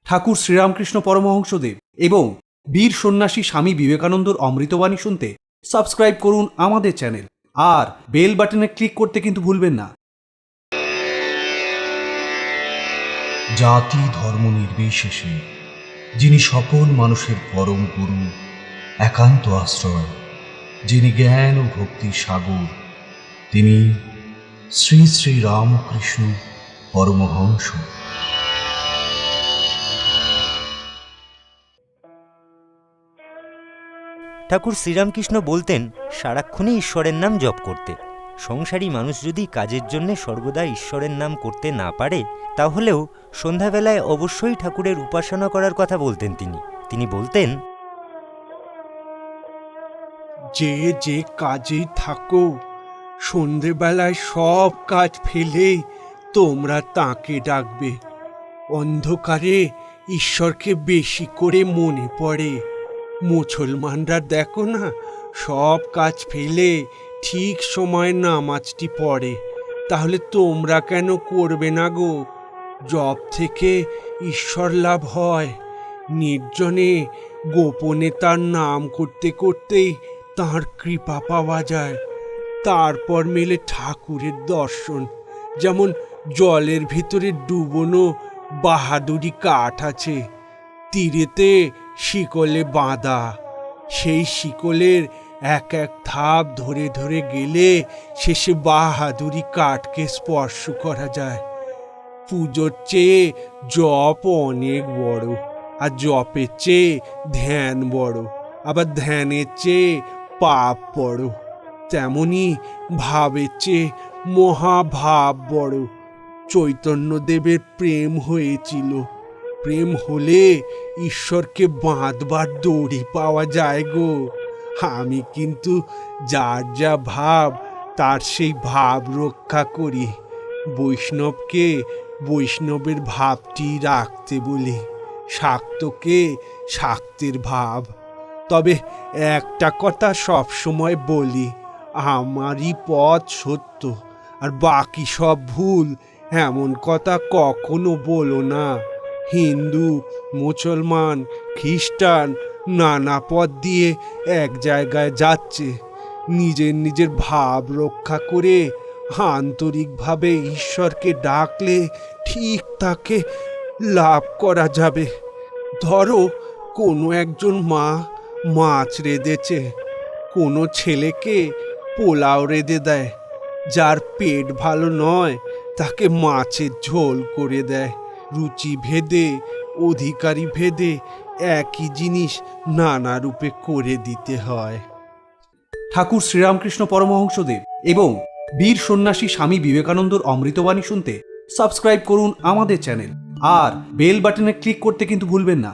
ঠাকুর শ্রীরামকৃষ্ণ পরমহংসদেব এবং বীর সন্ন্যাসী স্বামী বিবেকানন্দর অমৃতবাণী শুনতে সাবস্ক্রাইব করুন আমাদের চ্যানেল আর বেল বাটনে ক্লিক করতে কিন্তু ভুলবেন না। জাতি ধর্ম নির্বিশেষে যিনি সকল মানুষের পরম গুরু, একান্ত আশ্রয়, যিনি জ্ঞান ও ভক্তির সাগর, তিনি শ্রী শ্রী রামকৃষ্ণ পরমহংস। ঠাকুর শ্রীরামকৃষ্ণ বলতেন সারাক্ষণই ঈশ্বরের নাম জপ করতে। সংসারী মানুষ যদি কাজের জন্য সর্বদা ঈশ্বরের নাম করতে না পারে, তাহলেও সন্ধ্যাবেলায় অবশ্যই ঠাকুরের উপাসনা করার কথা বলতেন তিনি বলতেন, যে যে কাজেই থাকো, সন্ধেবেলায় সব কাজ ফেলে তোমরা তাঁকে ডাকবে। অন্ধকারে ঈশ্বরকে বেশি করে মনে পড়ে। মুসলমানরা দেখো না, সব কাজ ফেলে ঠিক সময় নামাজটি পড়ে। তাহলে তোমরা কেন করবে না গো? জপ থেকে ঈশ্বর লাভ হয়। নির্জনে গোপনে তার নাম করতে করতেই তাঁর কৃপা পাওয়া যায়। তারপর মেলে ঠাকুরের দর্শন। যেমন জলের ভিতরে ডুবোনো বাহাদুরি কাঠ আছে, তীরেতে শিকলে বাঁধা। সেই শিকলের এক এক ধাপ ধরে ধরে গেলে শেষে বাহাদুরি কাঠকে স্পর্শ করা যায়। পুজোর চেয়ে জপ অনেক বড়, আর জপের চেয়ে ধ্যান বড়, আবার ধ্যানের চেয়ে পাপ বড়। তেমনি ভাবের চেয়ে মহাভাব বড়। চৈতন্যদেবের প্রেম হয়েছিল। প্রেম হলে ঈশ্বরকে বাঁধবার দড়ি পাওয়া যায় গো। আমি কিন্তু যার যা ভাব তার সেই ভাব রক্ষা করি। বৈষ্ণবকে বৈষ্ণবের ভাবটি রাখতে বলি, শাক্তকে শাক্তের ভাব। তবে একটা কথা সবসময় বলি, আমারই পথ সত্য আর বাকি সব ভুল, এমন কথা কখনো বলো না। হিন্দু, মুসলমান, খ্রিস্টান নানা পথ দিয়ে এক জায়গায় যাচ্ছে। নিজের নিজের ভাব রক্ষা করে আন্তরিকভাবে ঈশ্বরকে ডাকলে ঠিক তাকে লাভ করা যাবে। ধরো কোনো একজন মা মাছ রেঁধেছে, কোনো ছেলেকে পোলাও রেঁধে দেয়। যার পেট ভালো নয় তাকে মাছের ঝোল করে দেয়। রুচি ভেদে, অধিকারী ভেদে একই জিনিস নানা রূপে করে দিতে হয়। ঠাকুর শ্রীরামকৃষ্ণ পরমহংসদেব এবং বীর সন্ন্যাসী স্বামী বিবেকানন্দর অমৃতবাণী শুনতে সাবস্ক্রাইব করুন আমাদের চ্যানেল আর বেল বাটনে ক্লিক করতে কিন্তু ভুলবেন না।